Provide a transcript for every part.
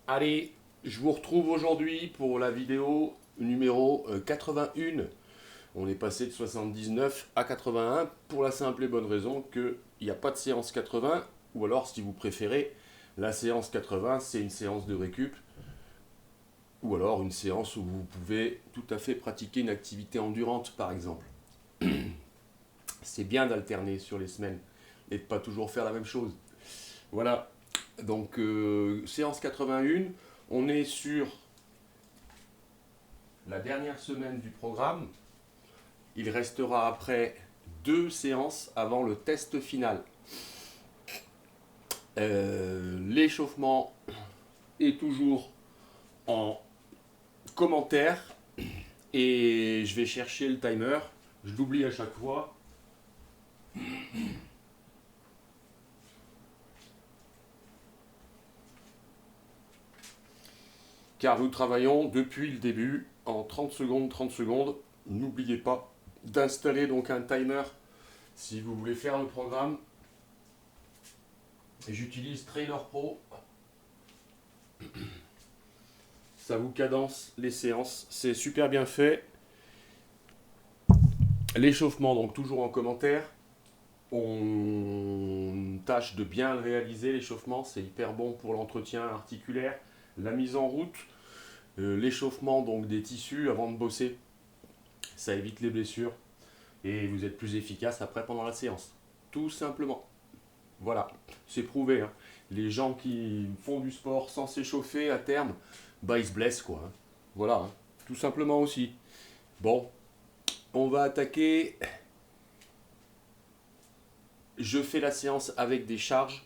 Allez, je vous retrouve aujourd'hui pour la vidéo numéro 81. On est passé de 79 à 81 pour la simple et bonne raison qu'il n'y a pas de séance 80, ou alors si vous préférez, la séance 80 c'est une séance de récup, ou alors une séance où vous pouvez tout à fait pratiquer une activité endurante par exemple. C'est bien d'alterner sur les semaines et de ne pas toujours faire la même chose. Voilà, donc séance 81, on est sur la dernière semaine du programme. Il restera après 2 séances avant le test final. L'échauffement est toujours en commentaire et je vais chercher le timer. Je l'oublie à chaque fois. Car nous travaillons depuis le début en 30 secondes, 30 secondes. N'oubliez pas d'installer donc un timer si vous voulez faire le programme. J'utilise Trainer Pro. Ça vous cadence les séances. C'est super bien fait. L'échauffement, donc toujours en commentaire. On tâche de bien le réaliser, l'échauffement. C'est hyper bon pour l'entretien articulaire. La mise en route. L'échauffement donc des tissus avant de bosser. Ça évite les blessures. Et vous êtes plus efficace après pendant la séance. Tout simplement. Voilà, c'est prouvé. Hein. Les gens qui font du sport sans s'échauffer à terme, bah ils se blessent quoi. Hein. Voilà, hein. Tout simplement aussi. Bon, on va attaquer. Je fais la séance avec des charges.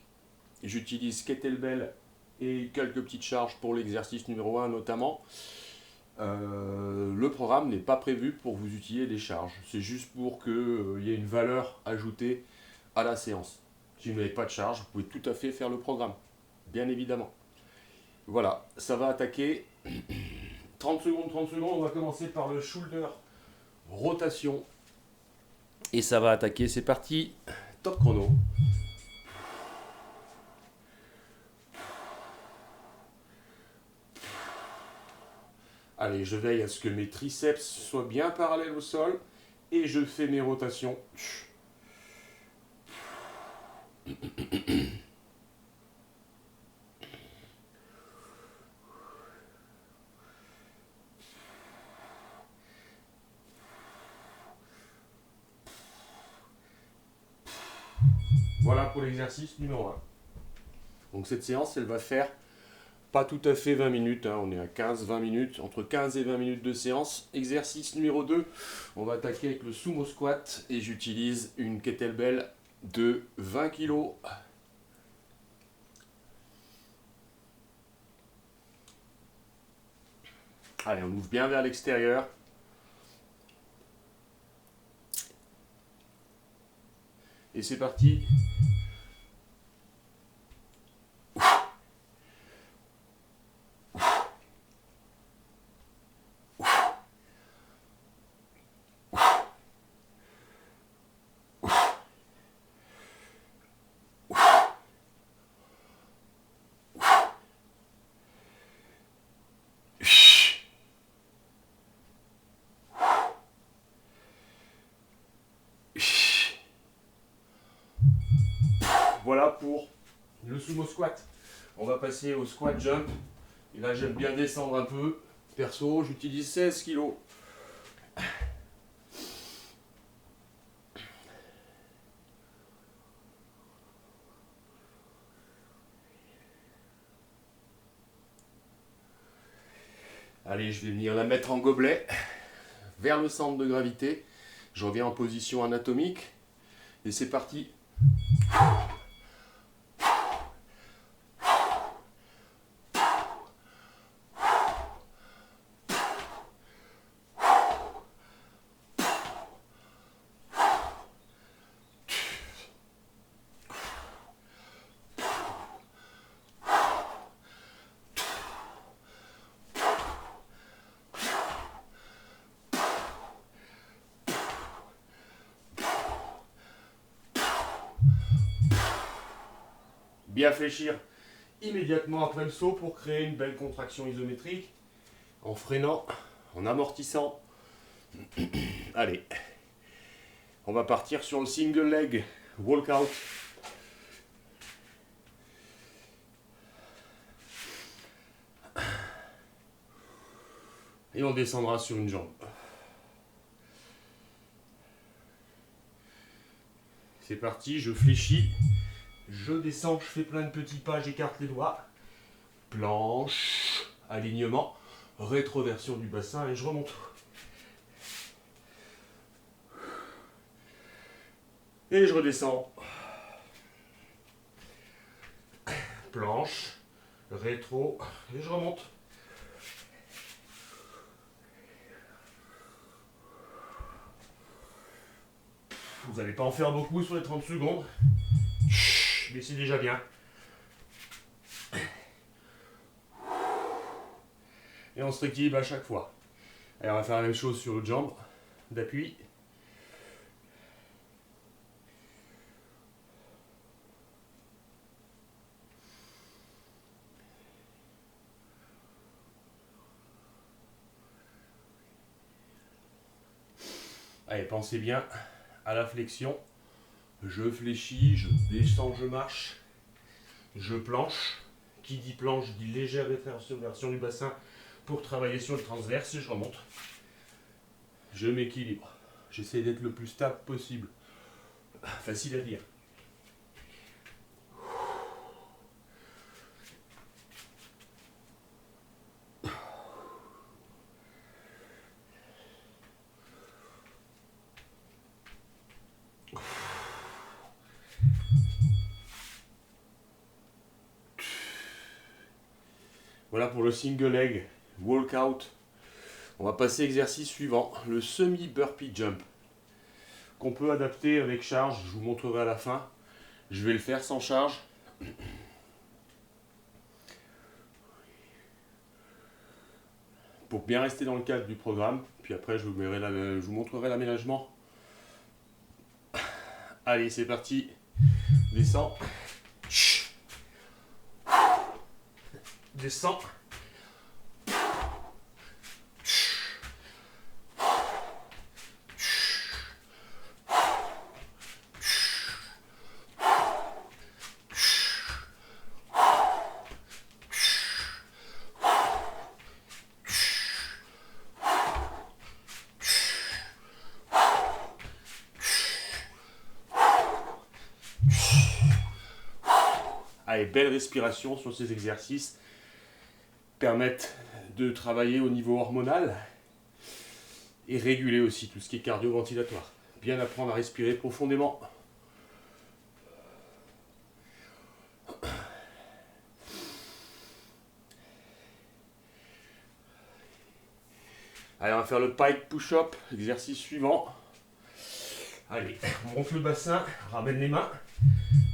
J'utilise kettlebell et quelques petites charges pour l'exercice numéro 1 notamment. Le programme n'est pas prévu pour vous utiliser des charges. C'est juste pour qu'il y ait une valeur ajoutée à la séance. Si vous n'avez pas de charge, vous pouvez tout à fait faire le programme. Bien évidemment. Voilà, ça va attaquer. 30 secondes, 30 secondes. On va commencer par le shoulder rotation. Et ça va attaquer. C'est parti. Top chrono. Allez, je veille à ce que mes triceps soient bien parallèles au sol. Et je fais mes rotations. Voilà pour l'exercice numéro 1. Donc cette séance, elle va faire pas tout à fait 20 minutes, hein. On est à 15-20 minutes, entre 15 et 20 minutes de séance. Exercice numéro 2, on va attaquer avec le sumo squat et j'utilise une kettlebell de 20 kg. Allez, on ouvre bien vers l'extérieur. Et c'est parti. Voilà pour le sumo squat. On va passer au squat jump. Et là, j'aime bien descendre un peu. Perso, j'utilise 16 kg. Allez, je vais venir la mettre en gobelet vers le centre de gravité. Je reviens en position anatomique. Et c'est parti. Bien fléchir immédiatement après le saut pour créer une belle contraction isométrique, en freinant, en amortissant. Allez, on va partir sur le single leg walkout. Et on descendra sur une jambe. C'est parti, je fléchis, je descends, je fais plein de petits pas, j'écarte les doigts. Planche, alignement, rétroversion du bassin et je remonte. Et je redescends. Planche, rétro, et je remonte. Vous n'allez pas en faire beaucoup sur les 30 secondes, mais c'est déjà bien. Et on se rééquilibre à chaque fois. Allez, on va faire la même chose sur l'autre jambe, d'appui. Allez, pensez bien à la flexion. Je fléchis, je descends, je marche, je planche. Qui dit planche dit légère rétroversion du bassin pour travailler sur le transverse et je remonte. Je m'équilibre. J'essaie d'être le plus stable possible. Facile à dire. Voilà pour le single leg walkout. On va passer à l'exercice suivant, le semi-burpee jump, qu'on peut adapter avec charge, je vous montrerai à la fin. Je vais le faire sans charge. Pour bien rester dans le cadre du programme, puis après je vous montrerai l'aménagement. Allez, c'est parti. Descends. Descends. Allez, belle respiration sur ces exercices. Permettent de travailler au niveau hormonal et réguler aussi tout ce qui est cardio-ventilatoire. Bien apprendre à respirer profondément. Allez, on va faire le pike push-up, exercice suivant. Allez, on monte le bassin, ramène les mains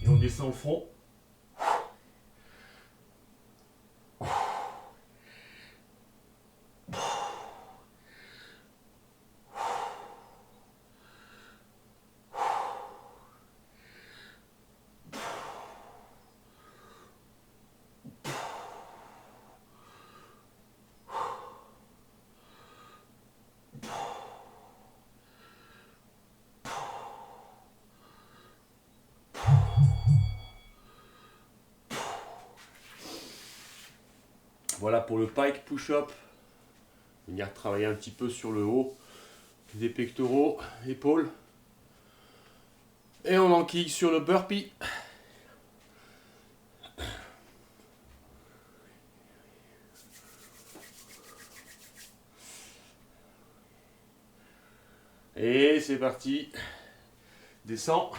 et on descend au front. Voilà pour le pike push-up. Venir travailler un petit peu sur le haut des pectoraux, épaules. Et on enquille sur le burpee. Et c'est parti. Descend.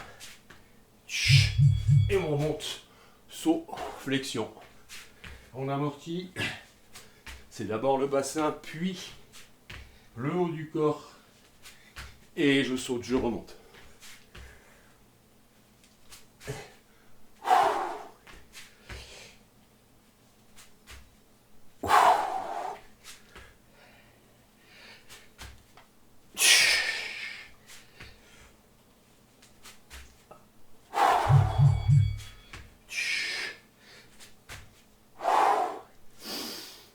Et on remonte. Saut, flexion. On amortit. C'est d'abord le bassin, puis le haut du corps. Et je saute, je remonte.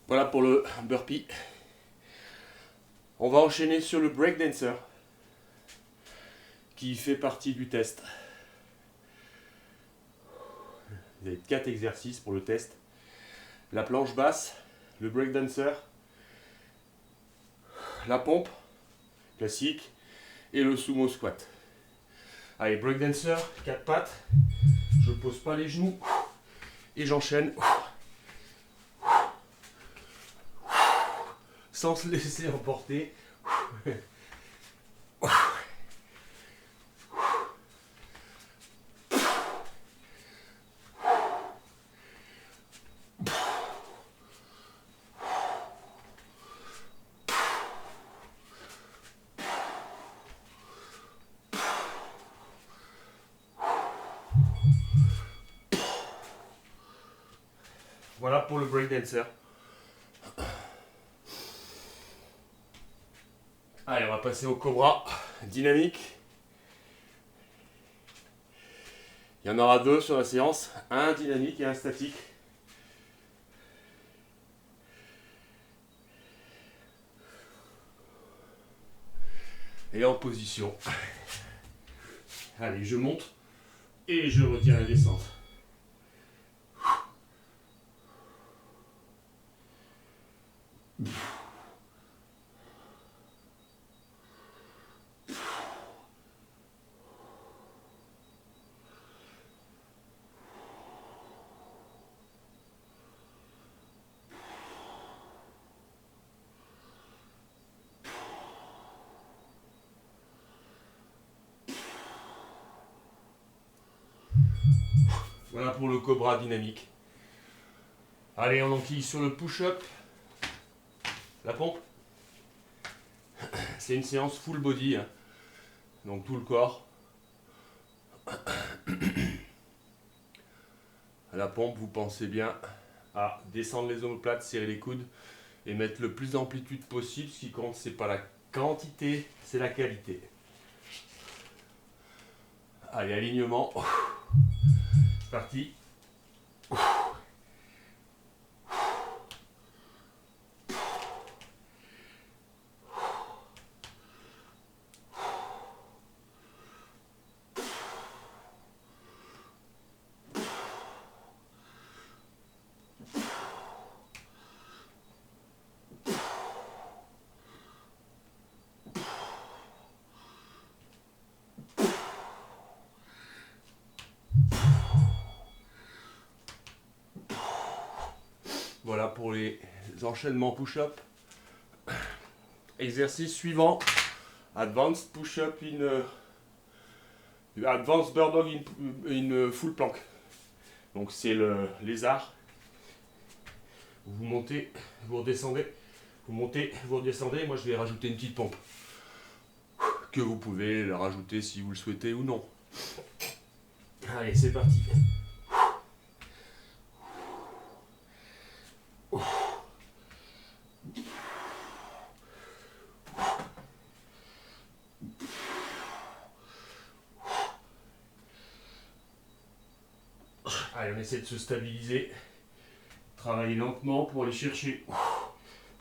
Voilà pour le burpee. On va enchaîner sur le breakdancer qui fait partie du test. Vous avez 4 exercices pour le test. La planche basse, le breakdancer, la pompe classique et le sumo squat. Allez, breakdancer, 4 pattes. Je pose pas les genoux et j'enchaîne sans se laisser emporter. Voilà pour le breakdancer. Allez, on va passer au cobra dynamique. Il y en aura 2 sur la séance, un dynamique et un statique. Et en position. Allez, je monte et je retiens la descente. Voilà pour le cobra dynamique. Allez, on enquille sur le push-up. La pompe. C'est une séance full body, hein. Donc tout le corps. À la pompe, vous pensez bien à descendre les omoplates, serrer les coudes et mettre le plus d'amplitude possible. Ce qui compte, c'est pas la quantité, c'est la qualité. Allez, alignement. Parti. Voilà pour les enchaînements push-up. Exercice suivant. Advanced push-up Advanced bird dog in full plank. Donc c'est le lézard. Vous montez, vous redescendez. Vous montez, vous redescendez. Moi je vais rajouter une petite pompe. Que vous pouvez la rajouter si vous le souhaitez ou non. Allez, c'est parti. Allez, on essaie de se stabiliser. Travailler lentement pour aller chercher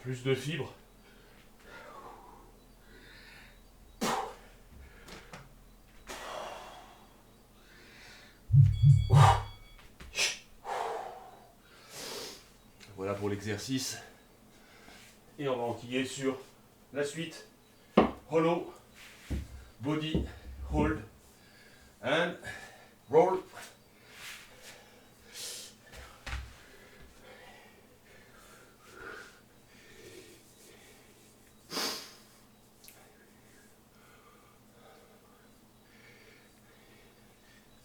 plus de fibres. Voilà pour l'exercice. Et on va enquiller sur la suite. Hollow, body, hold, and roll.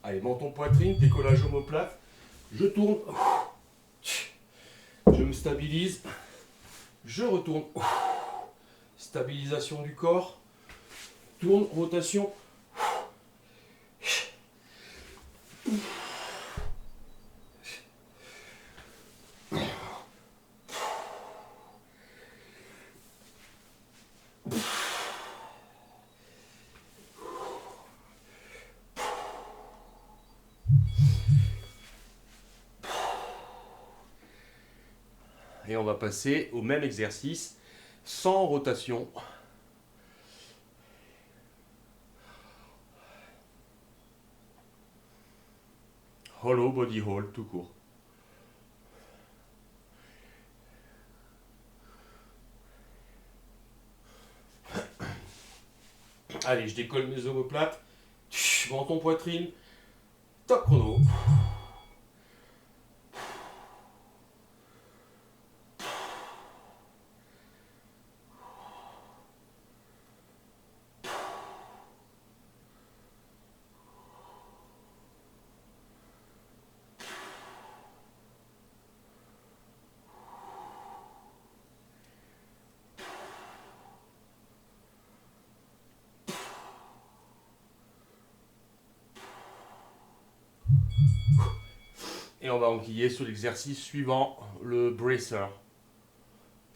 Allez, menton poitrine, décollage omoplate. Je tourne. Je me stabilise. Je retourne. Stabilisation du corps. Tourne, rotation. Et on va passer au même exercice sans rotation. Hollow body hold tout court. Allez, je décolle mes omoplates. Menton poitrine. Top chrono. Et on va enquiller sur l'exercice suivant, le bracer.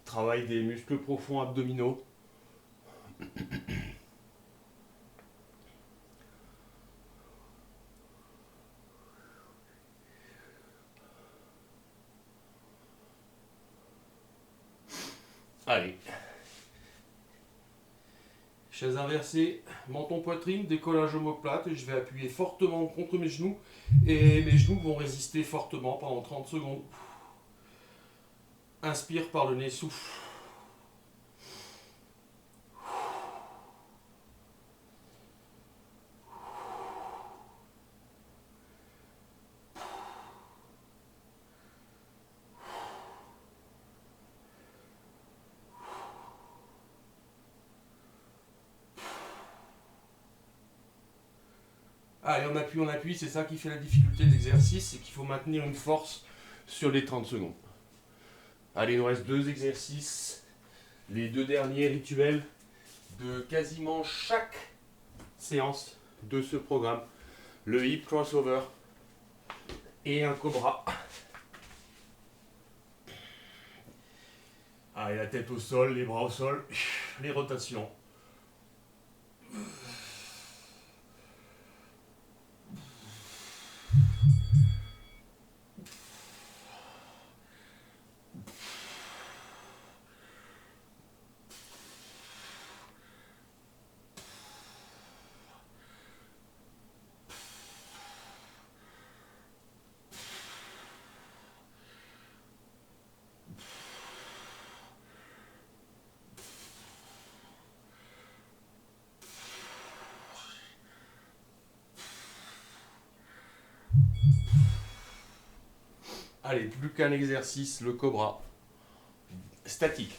Travail des muscles profonds abdominaux. Allez. Chaise inversée, menton poitrine, décollage omoplate et je vais appuyer fortement contre mes genoux et mes genoux vont résister fortement pendant 30 secondes. Inspire par le nez, souffle. Allez, on appuie, c'est ça qui fait la difficulté de l'exercice, c'est qu'il faut maintenir une force sur les 30 secondes. Allez, il nous reste 2 exercices, les 2 derniers rituels de quasiment chaque séance de ce programme. Le hip crossover et un cobra. Allez, la tête au sol, les bras au sol, les rotations. Allez, plus qu'un exercice, le cobra. Statique.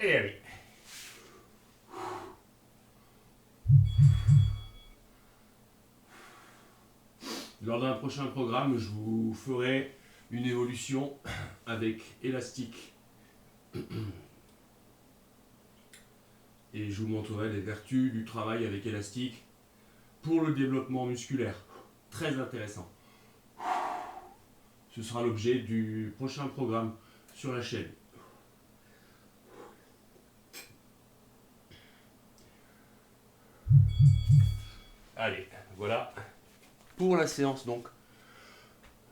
Et allez. Lors d'un prochain programme, je vous ferai une évolution avec élastique. Et je vous montrerai les vertus du travail avec élastique pour le développement musculaire. Très intéressant. Ce sera l'objet du prochain programme sur la chaîne. Allez, voilà pour la séance donc.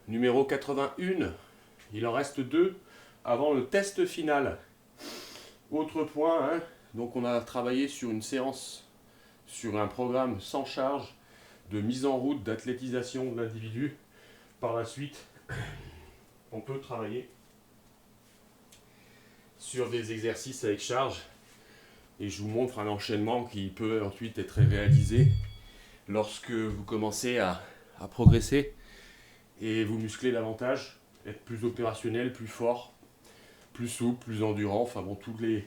Numéro 81. Il en reste 2 avant le test final. Autre point, hein, donc on a travaillé sur une séance, sur un programme sans charge de mise en route d'athlétisation de l'individu. Par la suite, on peut travailler sur des exercices avec charge et je vous montre un enchaînement qui peut ensuite être réalisé lorsque vous commencez à progresser et vous muscler davantage, être plus opérationnel, plus fort, plus souple, plus endurant, enfin bon, tous les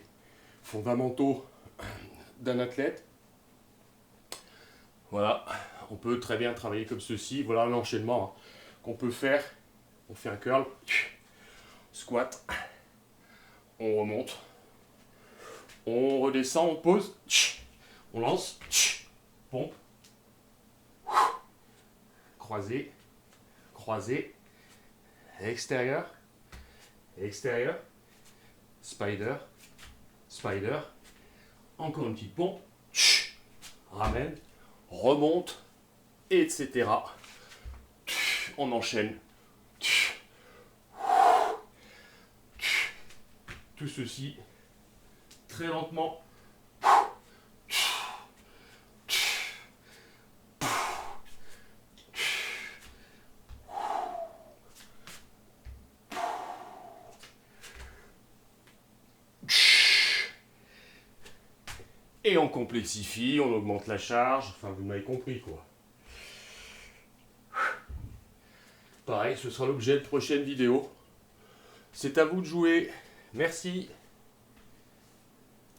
fondamentaux d'un athlète. Voilà, on peut très bien travailler comme ceci. Voilà un enchaînement hein, qu'on peut faire. On fait un curl, squat, on remonte, on redescend, on pose, on lance, pompe, croisé, croisé, extérieur, extérieur, spider, spider, encore une petite pompe, ramène, remonte, etc. On enchaîne. Tout ceci très lentement. Et on complexifie, on augmente la charge, enfin vous m'avez compris quoi. Pareil, ce sera l'objet de prochaine vidéo. C'est à vous de jouer. Merci.